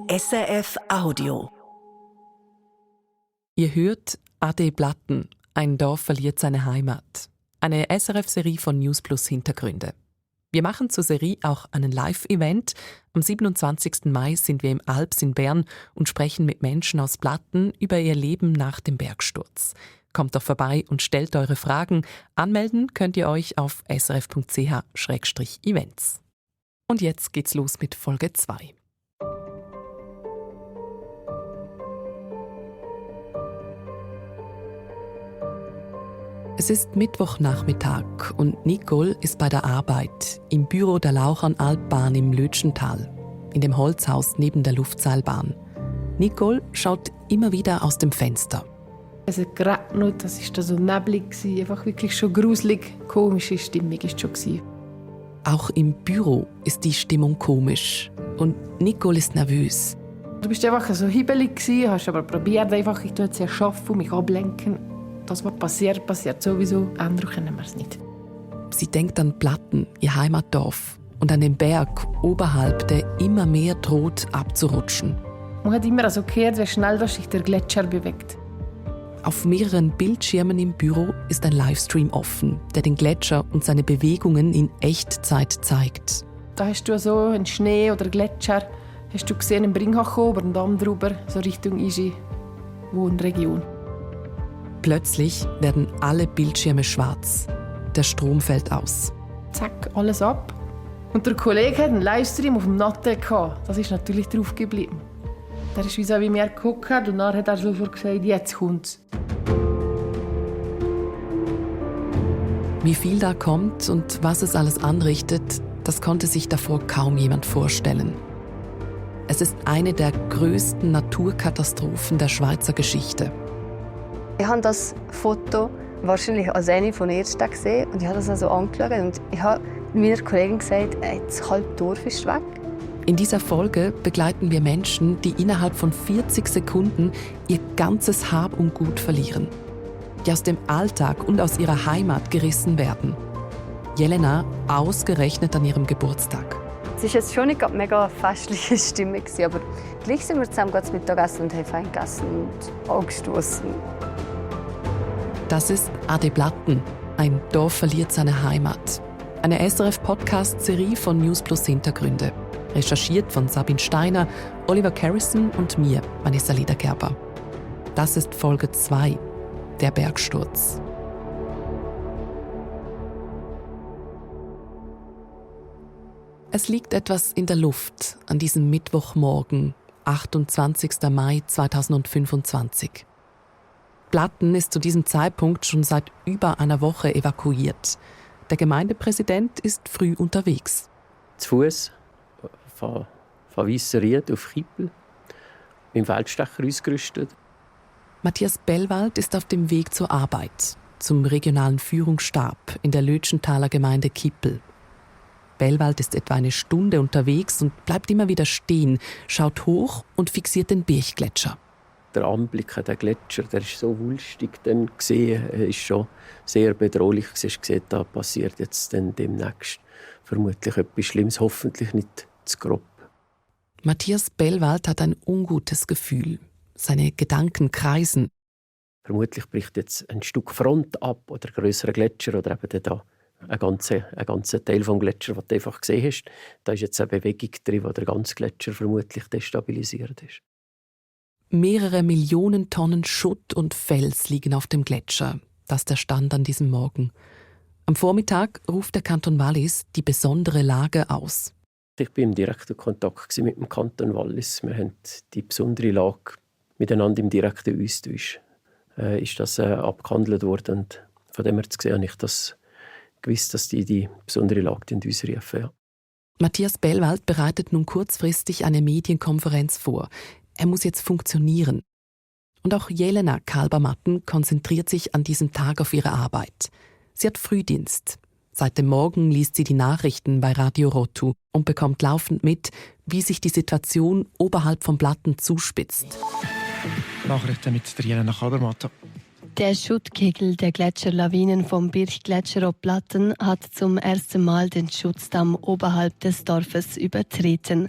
SRF Audio. Ihr hört Ade Blatten, ein Dorf verliert seine Heimat. Eine SRF-Serie von News Plus Hintergründe. Wir machen zur Serie auch einen Live-Event. Am 27. Mai sind wir im Alps in Bern und sprechen mit Menschen aus Blatten über ihr Leben nach dem Bergsturz. Kommt doch vorbei und stellt eure Fragen. Anmelden könnt ihr euch auf srf.ch/events. Und jetzt geht's los mit Folge 2. Es ist Mittwochnachmittag und Nicole ist bei der Arbeit im Büro der Lauchernalbbahn im Lötschental, in dem Holzhaus neben der Luftseilbahn. Nicole schaut immer wieder aus dem Fenster. Es hat geregnet, es war so neblig, einfach wirklich schon gruselig. Komische Stimmung war es schon. Auch im Büro ist die Stimmung komisch und Nicole ist nervös. Du bist einfach so hibbelig, hast aber probiert, einfach ich zu erschaffen und mich ablenken. Das, was passiert sowieso. Ändern können wir es nicht. Sie denkt an Blatten, ihr Heimatdorf, und an den Berg oberhalb, der immer mehr droht abzurutschen. Man hat immer so gehört, wie schnell sich der Gletscher bewegt. Auf mehreren Bildschirmen im Büro ist ein Livestream offen, der den Gletscher und seine Bewegungen in Echtzeit zeigt. Da hast du so einen Schnee oder Gletscher, hast du gesehen, im Bringhachen ober und dann drüber, so Richtung Igi, Wohnregion. Plötzlich werden alle Bildschirme schwarz. Der Strom fällt aus. Zack, alles ab. Und der Kollege hat einen Livestream auf dem Natte gehabt. Das ist natürlich drauf geblieben. Der ist wie mir geguckt und dann hat er sofort gesagt, jetzt kommt's. Wie viel da kommt und was es alles anrichtet, das konnte sich davor kaum jemand vorstellen. Es ist eine der größten Naturkatastrophen der Schweizer Geschichte. Ich habe das Foto wahrscheinlich als eine von den ersten gesehen und ich habe das also angeschaut und ich habe meiner Kollegin gesagt, das halbe Dorf ist weg. In dieser Folge begleiten wir Menschen, die innerhalb von 40 Sekunden ihr ganzes Hab und Gut verlieren, die aus dem Alltag und aus ihrer Heimat gerissen werden. Jelena ausgerechnet an ihrem Geburtstag. Es war jetzt schon nicht eine mega festliche Stimmung, aber gleich sind wir zusammen zum Mittagessen und haben fein gegessen und angestoßen. Das ist Ade Blatten, ein Dorf verliert seine Heimat. Eine SRF-Podcast-Serie von News Plus Hintergründe. Recherchiert von Sabine Steiner, Oliver Carrison und mir, Vanessa Liedergerber. Das ist Folge 2, der Bergsturz. Es liegt etwas in der Luft an diesem Mittwochmorgen, 28. Mai 2025. Blatten ist zu diesem Zeitpunkt schon seit über einer Woche evakuiert. Der Gemeindepräsident ist früh unterwegs. Zu Fuß von Weisseried auf Kippel, mit dem Feldstecher ausgerüstet. Matthias Bellwald ist auf dem Weg zur Arbeit, zum regionalen Führungsstab in der Lötschentaler Gemeinde Kippel. Bellwald ist etwa eine Stunde unterwegs und bleibt immer wieder stehen, schaut hoch und fixiert den Birchgletscher. Der Anblick an den Gletscher, der ist so wulstig dann gesehen, ist schon sehr bedrohlich. Du hast gesehen, da passiert jetzt dann demnächst vermutlich etwas Schlimmes, hoffentlich nicht zu grob. Matthias Bellwald hat ein ungutes Gefühl. Seine Gedanken kreisen. Vermutlich bricht jetzt ein Stück Front ab oder ein grösserer Gletscher oder eben da ein ganzer Teil des Gletschers, den du einfach gesehen hast. Da ist jetzt eine Bewegung drin, die der ganze Gletscher vermutlich destabilisiert ist. Mehrere Millionen Tonnen Schutt und Fels liegen auf dem Gletscher. Das ist der Stand an diesem Morgen. Am Vormittag ruft der Kanton Wallis die besondere Lage aus. Ich war im direkten Kontakt mit dem Kanton Wallis. Wir haben die besondere Lage miteinander im direkten Austausch. Ist das abgehandelt worden. Und von dem her zu sehen, habe ich das gewusst, dass die besondere Lage ausrufen. Ja. Matthias Bellwald bereitet nun kurzfristig eine Medienkonferenz vor. Er muss jetzt funktionieren. Und auch Jelena Kalbermatten konzentriert sich an diesem Tag auf ihre Arbeit. Sie hat Frühdienst. Seit dem Morgen liest sie die Nachrichten bei Radio Rotu und bekommt laufend mit, wie sich die Situation oberhalb von Blatten zuspitzt. Nachrichten mit der Jelena Kalbermatten. Der Schuttkegel der Gletscherlawinen vom Birchgletscher ob Platten hat zum ersten Mal den Schutzdamm oberhalb des Dorfes übertreten.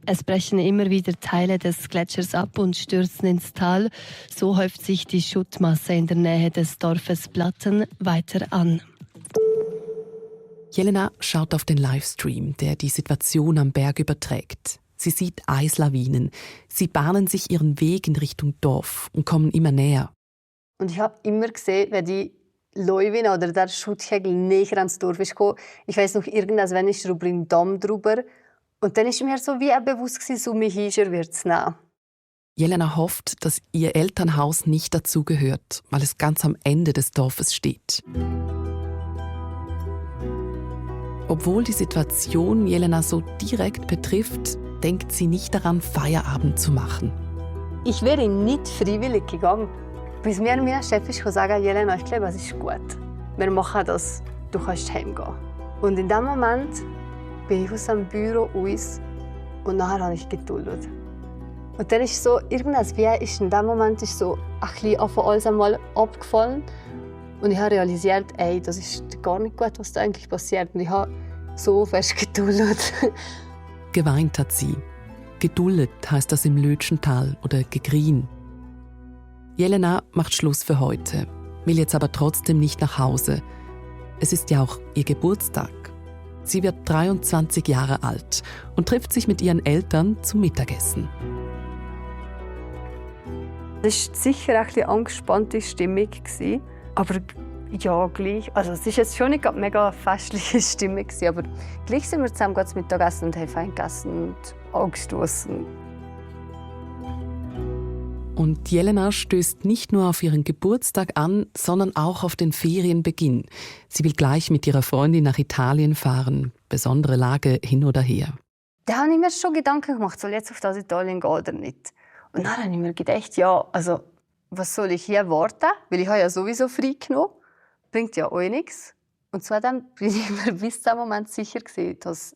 Es brechen immer wieder Teile des Gletschers ab und stürzen ins Tal. So häuft sich die Schuttmasse in der Nähe des Dorfes Platten weiter an. Jelena schaut auf den Livestream, der die Situation am Berg überträgt. Sie sieht Eislawinen. Sie bahnen sich ihren Weg in Richtung Dorf und kommen immer näher. Und ich habe immer gesehen, wenn die Lawine oder der Schuttkegel näher ans Dorf ist gekommen. Ich weiss noch, irgendwann ist über den Damm drüber. Und dann war mir so wie bewusst, so mich wird es nehmen. Jelena hofft, dass ihr Elternhaus nicht dazugehört, weil es ganz am Ende des Dorfes steht. Obwohl die Situation Jelena so direkt betrifft, denkt sie nicht daran, Feierabend zu machen. Ich wäre nicht freiwillig gegangen. Bis mir mein Chef gesagt, Jelena, ich glaube, es ist gut. Wir machen das, du kannst heimgehen. Und in dem Moment bin ich aus dem Büro raus und nachher habe ich geduldet. Und dann ist so, irgendwas wie ist in dem Moment ist so ein bisschen alles einmal abgefallen. Und ich habe realisiert, ey, das ist gar nicht gut, was da eigentlich passiert. Und ich habe so fest geduldet. Geweint hat sie. Geduldet heißt das im Lötschental oder gegrien. Jelena macht Schluss für heute, will jetzt aber trotzdem nicht nach Hause. Es ist ja auch ihr Geburtstag. Sie wird 23 Jahre alt und trifft sich mit ihren Eltern zum Mittagessen. Es war sicher ein bisschen angespannte Stimmung, aber ja, gleich. Also es war jetzt schon nicht eine mega festliche Stimmung, aber gleich sind wir zusammen zum Mittagessen und haben fein gegessen und angestoßen. Und Jelena stößt nicht nur auf ihren Geburtstag an, sondern auch auf den Ferienbeginn. Sie will gleich mit ihrer Freundin nach Italien fahren. Besondere Lage hin oder her. Da habe ich mir schon Gedanken gemacht, soll ich jetzt auf das Italien gehen oder nicht. Und dann habe ich mir gedacht, ja, also was soll ich hier warten? Weil ich habe ja sowieso frei genommen. Bringt ja auch nichts. Und zudem bin ich mir bis zum Moment sicher gewesen, dass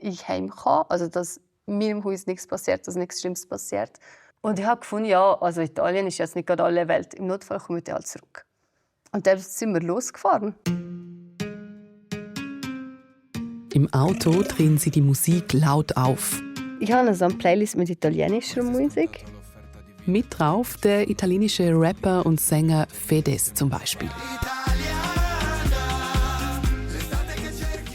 ich heim kann, also dass mir im Haus nichts passiert, dass nichts Schlimmes passiert. Und ich habe gefunden, ja, also Italien ist jetzt nicht gerade alle Welt. Im Notfall komme ich dann halt zurück. Und dann sind wir losgefahren. Im Auto drehen sie die Musik laut auf. Ich habe eine Playlist mit italienischer Musik. Mit drauf der italienische Rapper und Sänger Fedez zum Beispiel.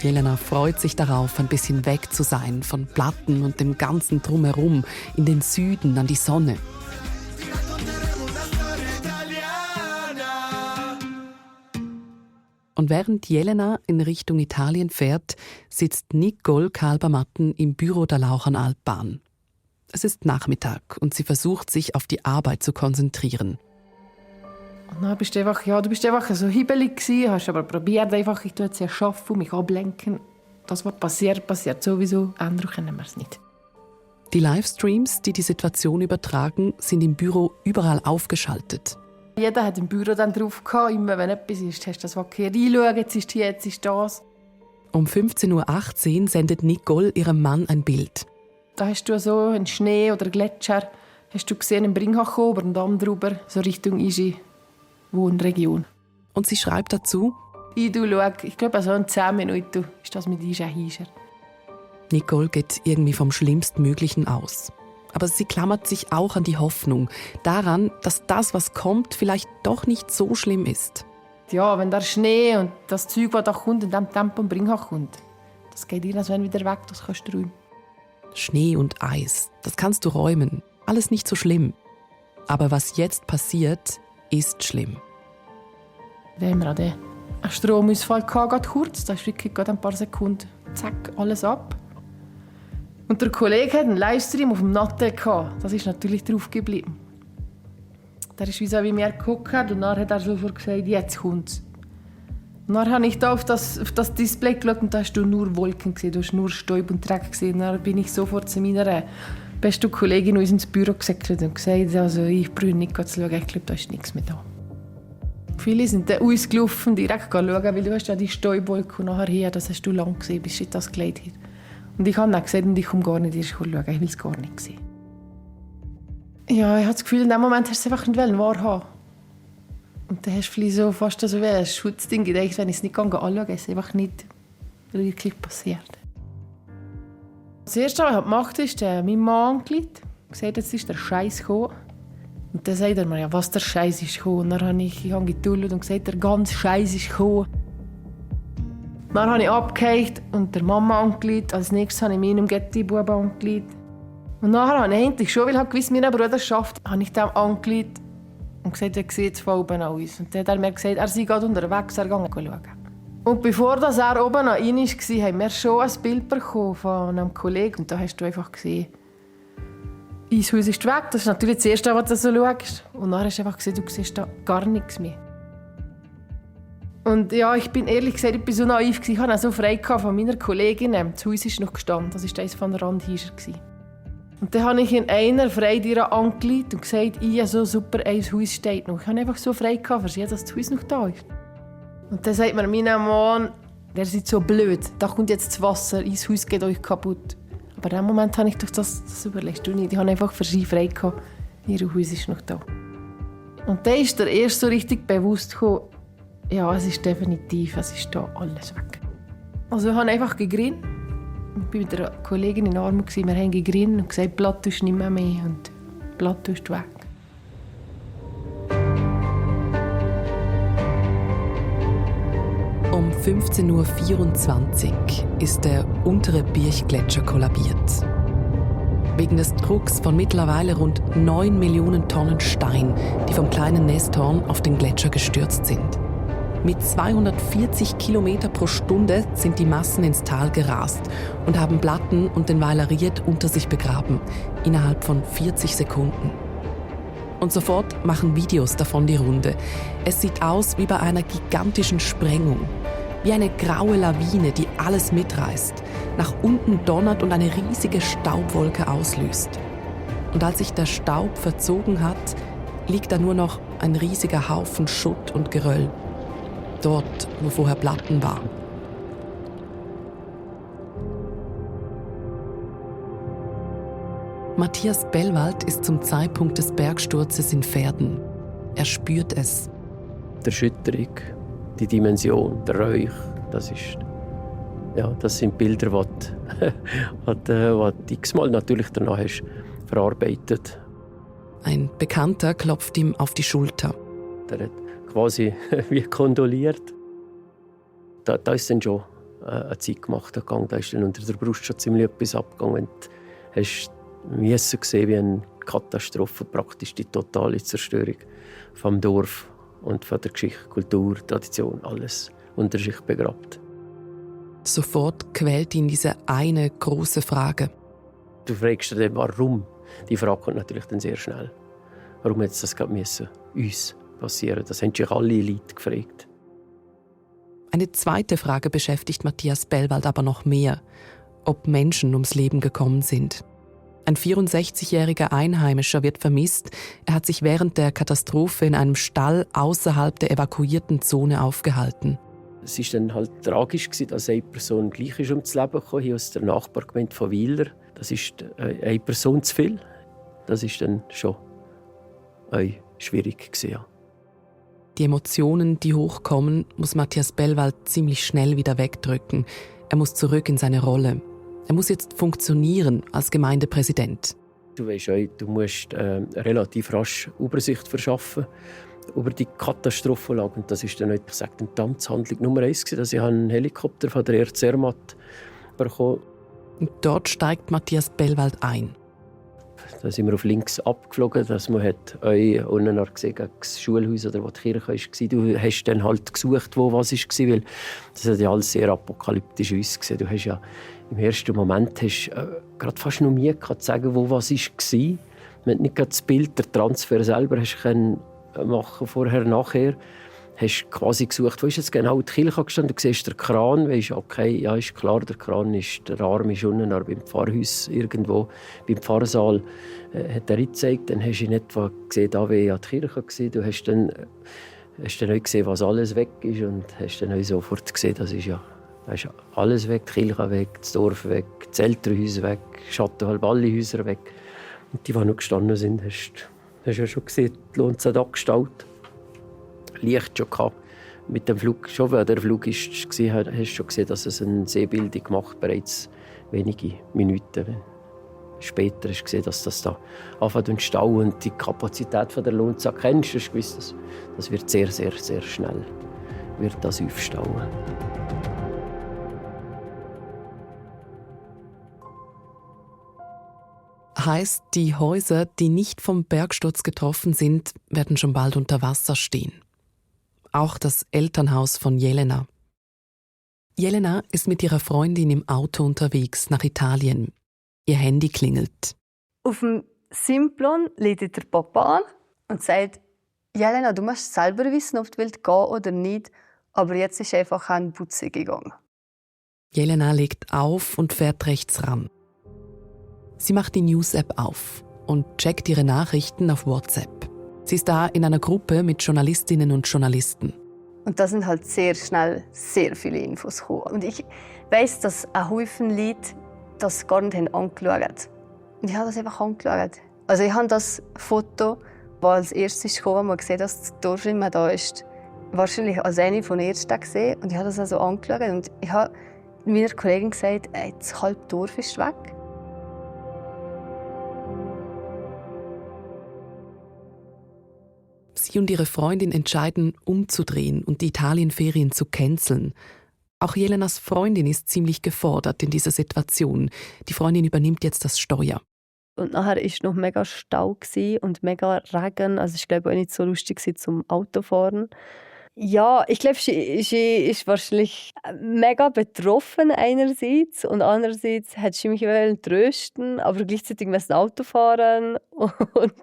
Jelena freut sich darauf, ein bisschen weg zu sein von Platten und dem ganzen Drumherum, in den Süden, an die Sonne. Und während Jelena in Richtung Italien fährt, sitzt Nicole Kalbermatten im Büro der Lauchernalbbahn. Es ist Nachmittag und sie versucht, sich auf die Arbeit zu konzentrieren. Und dann bist du einfach so hibbelig gewesen, hast aber probiert einfach, ich tue jetzt ja arbeiten und mich ablenken. Das, was passiert, passiert sowieso. Ändern können wir es nicht. Die Livestreams, die die Situation übertragen, sind im Büro überall aufgeschaltet. Jeder hat im Büro dann drauf gehabt, immer wenn etwas ist, hast du das Verkehr reinschauen, jetzt ist hier, jetzt ist das. Um 15.18 Uhr sendet Nicole ihrem Mann ein Bild. Da hast du so einen Schnee oder Gletscher, hast du gesehen, im Bringhach über den Damm drüber, so Richtung Igi, Wohnregion. Und sie schreibt dazu: Ich glaube, so in 10 Minuten ist das mit Igi Hischer. Nicole geht irgendwie vom Schlimmstmöglichen aus. Aber sie klammert sich auch an die Hoffnung, daran, dass das, was kommt, vielleicht doch nicht so schlimm ist. Ja, wenn der Schnee und das Zeug, das da kommt, in dem Tempo im Bringhach kommt, das geht irgendwann wieder weg, das kannst du räumen. Schnee und Eis, das kannst du räumen. Alles nicht so schlimm. Aber was jetzt passiert, ist schlimm. Da haben wir auch den Stromausfall gehabt, kurz. Da ist wirklich gerade ein paar Sekunden. Zack, alles ab. Und der Kollege hat einen Livestream auf dem Natte gehabt. Das ist natürlich drauf geblieben. Der ist wie mir geguckt und dann hat er sofort gesagt, jetzt kommt's. Und dann habe ich da auf das Display geschaut und da hast du nur Wolken gesehen, du hast nur Staub und Dreck gesehen. Dann bin ich sofort zu meiner besten Kollegin ins Büro gesäckelt und gesagt, also ich brauche nicht zu schauen, ich glaube, da ist nichts mehr da. Viele sind dann ausgelaufen, direkt schauen, weil du hast ja die Staubwolke und nachher hier, das hast du lang gesehen, bis ich das geleitet habe. Und ich habe dann gesagt, und ich komme gar nicht erst schauen, ich will es gar nicht sehen. Ja, ich habe das Gefühl, in dem Moment hast du es einfach nicht wahrhaben. Und dann hast du so fast so wie ein Schutzding gedacht, wenn ich es nicht anschaue, ist es einfach nicht wirklich passiert. Das Erste, was ich gemacht habe, ist mein Mann angerufen und gesagt, jetzt ist der Scheiß gekommen. Und dann sagt er mir, ja, was der Scheiß ist gekommen. Und dann habe ich geduldet und gesagt, der ganze Scheiß ist gekommen. Dann habe ich abgehakt und der Mama angerufen. Als nächstes habe ich meinem Getty-Buben angerufen. Und nachher habe ich endlich schon, weil ich gewusst, meine Bruder schafft, habe ich dem angerufen und gesagt, er sieht es von oben aus. Und dann hat er mir gesagt, er sei gerade unterwegs, er gehe schauen. Und bevor er oben rein war, haben wir schon ein Bild bekommen von einem Kollegen. Und da hast du einfach gesehen, dein Haus ist weg. Das ist natürlich das Erste, was du so schaust. Und dann hast du einfach gesehen, du siehst da gar nichts mehr. Und ja, ich bin ehrlich gesagt, ich war so naiv. Ich hatte auch so frei von meiner Kollegin. Das Haus ist noch gestanden. Das war eines von der Randhäuser. Und dann habe ich in einer Freitür angerufen und gesagt, ja, so super, ein Haus steht noch. Ich habe einfach so frei für sie, dass das Haus noch da ist. Und dann sagt mir mein Mann, der ist so blöd, da kommt jetzt das Wasser, ins Haus geht euch kaputt. Aber in dem Moment habe ich doch das überlegst du nicht. Ich habe einfach für sie frei gehabt, ihr Haus ist noch da. Und dann ist der erst so richtig bewusst gekommen, ja, es ist definitiv, es ist da alles weg. Also ich habe einfach gegrinnt. Ich war mit einer Kollegin in den Armen, wir haben gegrinnt und gesagt, Blatt tust nicht mehr und Blatt tust weg. Um 15.24 Uhr ist der untere Birchgletscher kollabiert. Wegen des Drucks von mittlerweile rund 9 Millionen Tonnen Stein, die vom kleinen Nesthorn auf den Gletscher gestürzt sind. Mit 240 Kilometer pro Stunde sind die Massen ins Tal gerast und haben Platten und den Weiler Ried unter sich begraben, innerhalb von 40 Sekunden. Und sofort machen Videos davon die Runde. Es sieht aus wie bei einer gigantischen Sprengung. Wie eine graue Lawine, die alles mitreißt, nach unten donnert und eine riesige Staubwolke auslöst. Und als sich der Staub verzogen hat, liegt da nur noch ein riesiger Haufen Schutt und Geröll. Dort, wo vorher Platten waren. Matthias Bellwald ist zum Zeitpunkt des Bergsturzes in Verden. Er spürt es. Die Erschütterung, die Dimension, der Räuch, das sind Bilder, die du x-mal natürlich danach hast verarbeitet. Ein Bekannter klopft ihm auf die Schulter. Der hat quasi wie kondoliert. Da ist dann schon eine Zeit gemacht. Da ist dann unter der Brust schon ziemlich etwas abgegangen. Du hast gesehen, wie eine Katastrophe, praktisch die totale Zerstörung vom Dorf und von der Geschichte, Kultur, Tradition, alles unter sich begrabt. Sofort quält ihn diese eine große Frage. Du fragst dich dann, warum? Die Frage kommt natürlich dann sehr schnell. Warum hätte das gerade uns passieren? Das haben sich alle Leute gefragt. Eine zweite Frage beschäftigt Matthias Bellwald aber noch mehr. Ob Menschen ums Leben gekommen sind. Ein 64-jähriger Einheimischer wird vermisst. Er hat sich während der Katastrophe in einem Stall außerhalb der evakuierten Zone aufgehalten. Es war dann halt tragisch, dass eine Person gleich ist ums Leben gekommen, hier aus der Nachbargemeinde von Weiler. Das ist eine Person zu viel. Das ist dann schon schwierig gewesen, ja. Die Emotionen, die hochkommen, muss Matthias Bellwald ziemlich schnell wieder wegdrücken. Er muss zurück in seine Rolle. Er muss jetzt funktionieren als Gemeindepräsident. Du weisst auch, du musst relativ rasch Übersicht verschaffen über die Katastrophenlage. Und das ist dann, ich sage, die Amtshandlung Nummer 1 gewesen, dass ich einen Helikopter von der Zermatt bekommen. Und dort steigt Matthias Bellwald ein. Da sind wir auf links abgeflogen, dass man unten gesehen gegen das Schulhaus oder wo die Kirche war. Du hast dann halt gesucht, wo was war, weil das hat ja alles sehr apokalyptisch ausgesehen. Du hast ja im ersten Moment gerade fast noch nie zu sagen, wo was war. Man hat nicht gerade das Bild, der Transfer selber hast machen vorher, nachher. Hast quasi gesucht, wo ist jetzt genau die Kirche gestanden. Du siehst den Kran, weisst, okay, ja, ist klar, der Arm ist unten beim Pfarrhaus irgendwo, beim Pfarrsaal hat er gezeigt. Dann hast du in etwa gesehen, da wie ja die Kirche war. Du hast dann auch gesehen, was alles weg ist und hast dann auch sofort gesehen, da ist alles weg, die Kirche weg, das Dorf weg, das Elternhaus weg, Schattenhalb, alle Häuser weg. Und die, die noch gestanden sind, hast du ja schon gesehen, die Lohn hat angestaut. Licht schon gehabt. Mit dem Flug, schon weil der Flug war, hast du schon gesehen, dass es eine Seebildung macht, bereits wenige Minuten später hast du gesehen, dass das da anfängt zu stauen und die Kapazität der Lonza kennst. Du hast gewusst, das wird sehr, sehr, sehr schnell wird das aufstauen. Heißt, die Häuser, die nicht vom Bergsturz getroffen sind, werden schon bald unter Wasser stehen. Auch das Elternhaus von Jelena. Jelena ist mit ihrer Freundin im Auto unterwegs nach Italien. Ihr Handy klingelt. Auf dem Simplon lädt der Papa an und sagt, Jelena, du musst selber wissen, ob du gehen willst oder nicht, aber jetzt ist einfach ein Putzen gegangen. Jelena legt auf und fährt rechts ran. Sie macht die News-App auf und checkt ihre Nachrichten auf WhatsApp. Sie ist da in einer Gruppe mit Journalistinnen und Journalisten. Und da sind halt sehr schnell sehr viele Infos gekommen. Und ich weiss, dass ein Haufen Leute das gar nicht angeschaut haben. Und ich habe das einfach angeschaut. Also ich habe das Foto, das als erstes kam, man sieht, dass das Dorf immer da ist, wahrscheinlich als eine von den ersten gesehen. Und ich habe das also angeschaut. Und ich habe meiner Kollegin gesagt, das halbe Dorf ist weg. Sie und ihre Freundin entscheiden, umzudrehen und die Italienferien zu canceln. Auch Jelenas Freundin ist ziemlich gefordert in dieser Situation. Die Freundin übernimmt jetzt das Steuer. Und nachher war noch mega Stau und mega Regen. Also ich glaube auch nicht so lustig zum Autofahren. Ja, ich glaube, sie ist wahrscheinlich mega betroffen einerseits und andererseits hat sie mich trösten, aber gleichzeitig müssen Auto fahren und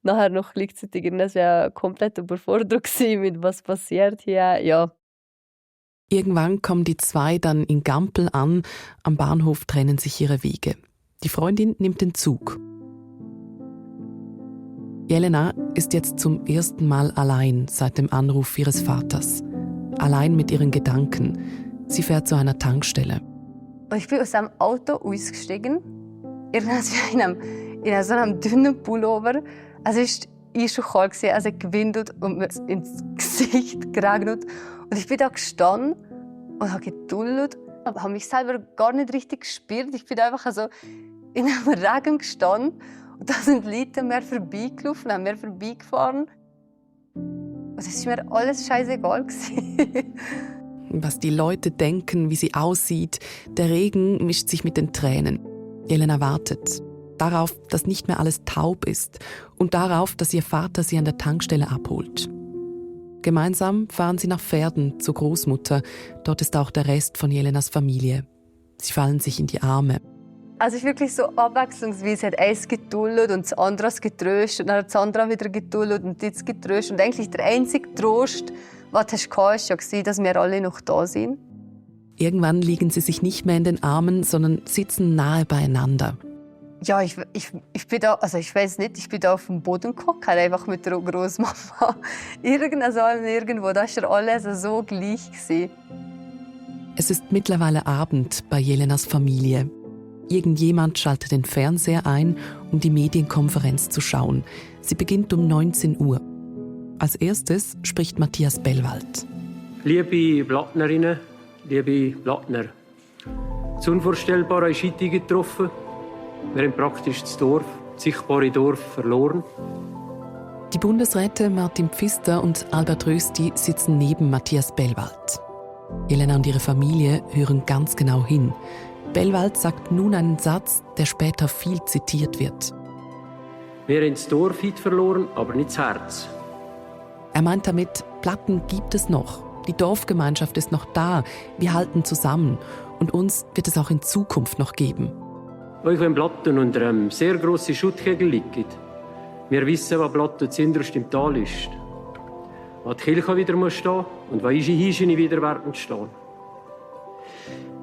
nachher noch gleichzeitig ja komplett überfordert mit was passiert hier. Ja. Irgendwann kommen die zwei dann in Gampel an. Am Bahnhof trennen sich ihre Wege. Die Freundin nimmt den Zug. Jelena ist jetzt zum ersten Mal allein seit dem Anruf ihres Vaters. Allein mit ihren Gedanken. Sie fährt zu einer Tankstelle. Ich bin aus dem Auto ausgestiegen. In so einem dünnen Pullover. Es war schon kalt, es hat gewindet und mir ins Gesicht geregnet. Und ich bin da gestanden und habe geduldet. Ich habe mich selber gar nicht richtig gespürt. Ich bin einfach so in einem Regen gestanden. Und da sind Leute mir vorbeigelaufen, haben mir vorbeigefahren. Und es war mir alles scheißegal. Was die Leute denken, wie sie aussieht, der Regen mischt sich mit den Tränen. Jelena wartet darauf, dass nicht mehr alles taub ist und darauf, dass ihr Vater sie an der Tankstelle abholt. Gemeinsam fahren sie nach Verden zur Großmutter. Dort ist auch der Rest von Jelenas Familie. Sie fallen sich in die Arme. Also es ist wirklich so abwechslungsweise. Hat eins geduldet und das andere getröstet und dann hat das andere wieder geduldet und jetzt getröstet. Und eigentlich der einzige Trost, was du hattest, war ja, dass wir alle noch da sind. Irgendwann liegen sie sich nicht mehr in den Armen, sondern sitzen nahe beieinander. Ja, ich bin da, also ich weiß nicht, ich bin da auf dem Boden gehockt, einfach mit der Großmama. Irgendwo, da war alles so gleich gewesen. Es ist mittlerweile Abend bei Jelenas Familie. Irgendjemand schaltet den Fernseher ein, um die Medienkonferenz zu schauen. Sie beginnt um 19 Uhr. Als erstes spricht Matthias Bellwald. Liebe Blattnerinnen, liebe Blattner, das Unvorstellbare ist heute getroffen. Wir haben praktisch das sichtbare Dorf verloren. Die Bundesräte Martin Pfister und Albert Rösti sitzen neben Matthias Bellwald. Jelena und ihre Familie hören ganz genau hin. Bellwald sagt nun einen Satz, der später viel zitiert wird. Wir haben das Dorf heute verloren, aber nicht das Herz. Er meint damit, Platten gibt es noch. Die Dorfgemeinschaft ist noch da. Wir halten zusammen. Und uns wird es auch in Zukunft noch geben. Auch wenn Platten unter einem sehr grossen Schuttkegel liegen, wir wissen, was Platten zuinterst im Tal ist. Wo die Kirche wieder stehen muss und wo unsere Hirsche wieder werden stehen.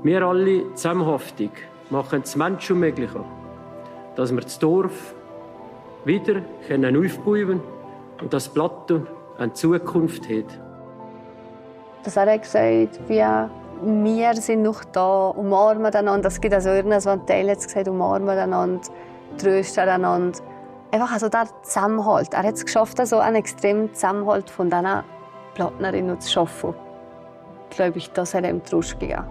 Wir alle zusammenhaftig machen es Menschen möglich, dass wir das Dorf wieder aufbauen können und dass Platten eine Zukunft hat. Das hat er gesagt, wir sind noch da, umarmen einander. Es gibt also irgendwann Teil hat gesagt, umarmen einander, trösten einander. Einfach also der Zusammenhalt. Er hat es geschafft, also einen extremen Zusammenhalt von diesen Plattnerin und zu arbeiten, glaube ich, das hat ihm Trost gegeben.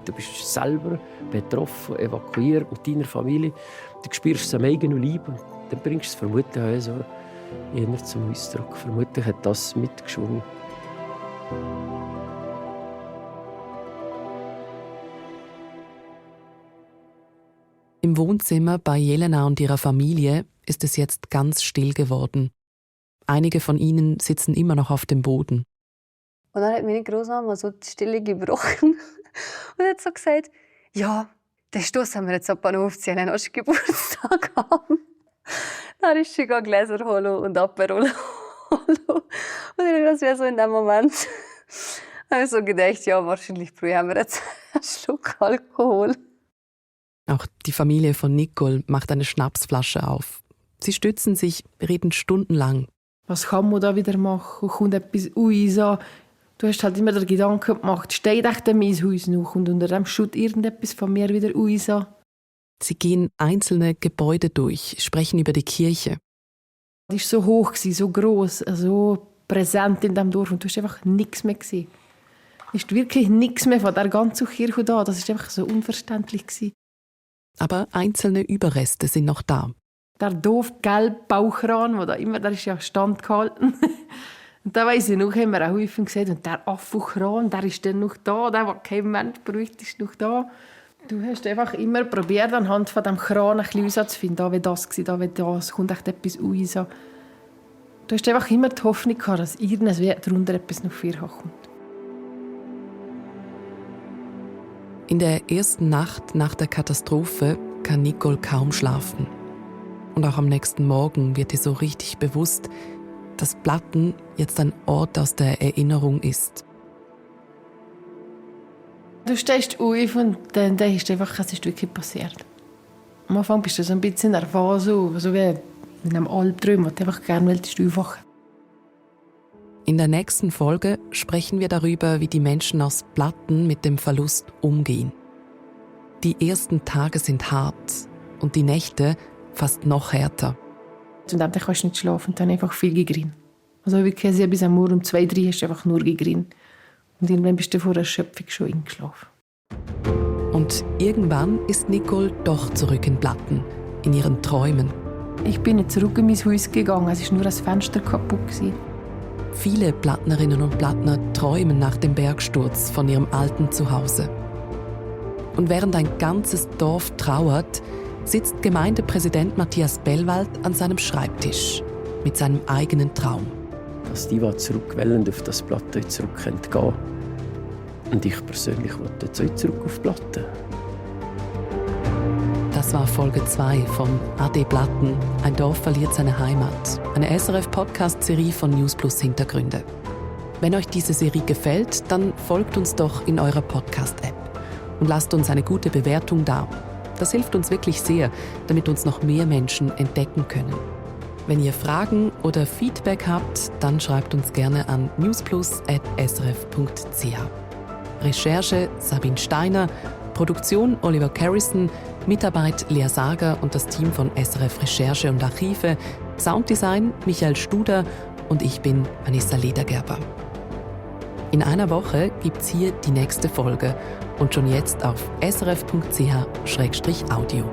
Du bist selber betroffen, evakuiert mit deiner Familie. Du spürst es am eigenen Leib und dann bringst du es vermutlich auch so eher zum Ausdruck. Vermutlich hat das mitgeschwungen. Im Wohnzimmer bei Jelena und ihrer Familie ist es jetzt ganz still geworden. Einige von ihnen sitzen immer noch auf dem Boden. Und dann hat meine Großmama so die Stille gebrochen und hat so gesagt, ja, den Stoss haben wir jetzt ab noch aufziehen, wenn wir Geburtstag haben. Dann ist sie Gläser holen und Aperol holen. Und das wäre so in dem Moment. Da habe ich so gedacht, ja, wahrscheinlich haben wir jetzt einen Schluck Alkohol. Auch die Familie von Nicole macht eine Schnapsflasche auf. Sie stützen sich, reden stundenlang. Was kann man da wieder machen? Kommt etwas raus? Du hast halt immer den Gedanken gemacht, steht echt mein Haus noch und unter dem schaut irgendetwas von mir wieder raus. Sie gehen einzelne Gebäude durch, sprechen über die Kirche. Die war so hoch, so gross, so präsent in diesem Dorf und du hast einfach nichts mehr gesehen. Es ist wirklich nichts mehr von der ganzen Kirche da. Das war einfach so unverständlich. Aber einzelne Überreste sind noch da. Der doofe gelbe Baukran, der ist ja standgehalten. Und da weiss ich noch, haben wir auch häufig gesehen, und der Affenkran, der ist dann noch da, der, was kein Mensch braucht, ist noch da. Du hast einfach immer probiert, anhand von diesem Kran ein bisschen herauszufinden, da wie das war, da wie das, kommt echt etwas raus. Du hast einfach immer die Hoffnung gehabt, dass irgendwie darunter etwas noch kommt. In der ersten Nacht nach der Katastrophe kann Nicole kaum schlafen. Und auch am nächsten Morgen wird ihr so richtig bewusst, dass Platten jetzt ein Ort aus der Erinnerung ist. Du stehst auf und dann denkst du einfach, es ist wirklich passiert. Am Anfang bist du so ein bisschen nervös, so wie in einem Albtraum, wo du einfach gerne aufwachen. In der nächsten Folge sprechen wir darüber, wie die Menschen aus Platten mit dem Verlust umgehen. Die ersten Tage sind hart und die Nächte fast noch härter. Und dann kannst du nicht schlafen und dann einfach viel gegrin. Also wirklich bis am Morgen um 2, 3 hast du einfach nur gegrin. Und irgendwann bist du vor Erschöpfung schon eingeschlafen. Und irgendwann ist Nicole doch zurück in Platten, in ihren Träumen. Ich bin nicht zurück in mein Haus gegangen, es war nur das Fenster kaputt. Viele Plattnerinnen und Plattner träumen nach dem Bergsturz von ihrem alten Zuhause. Und während ein ganzes Dorf trauert, sitzt Gemeindepräsident Matthias Bellwald an seinem Schreibtisch mit seinem eigenen Traum. Dass die, die zurückwollen, auf das Plateau zurück gehen können. Und ich persönlich wollte jetzt auch zurück auf die Platte. Das war Folge 2 von AD Platten, ein Dorf verliert seine Heimat. Eine SRF-Podcast-Serie von News Plus Hintergründe. Wenn euch diese Serie gefällt, dann folgt uns doch in eurer Podcast-App und lasst uns eine gute Bewertung da. Das hilft uns wirklich sehr, damit uns noch mehr Menschen entdecken können. Wenn ihr Fragen oder Feedback habt, dann schreibt uns gerne an newsplus@srf.ch. Recherche Sabine Steiner, Produktion Oliver Carrison, Mitarbeit Lea Sager und das Team von SRF Recherche und Archive, Sounddesign Michael Studer und ich bin Vanessa Ledergerber. In einer Woche gibt's hier die nächste Folge und schon jetzt auf srf.ch/audio.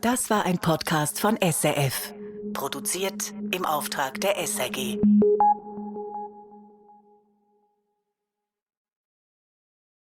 Das war ein Podcast von SRF, produziert im Auftrag der SRG.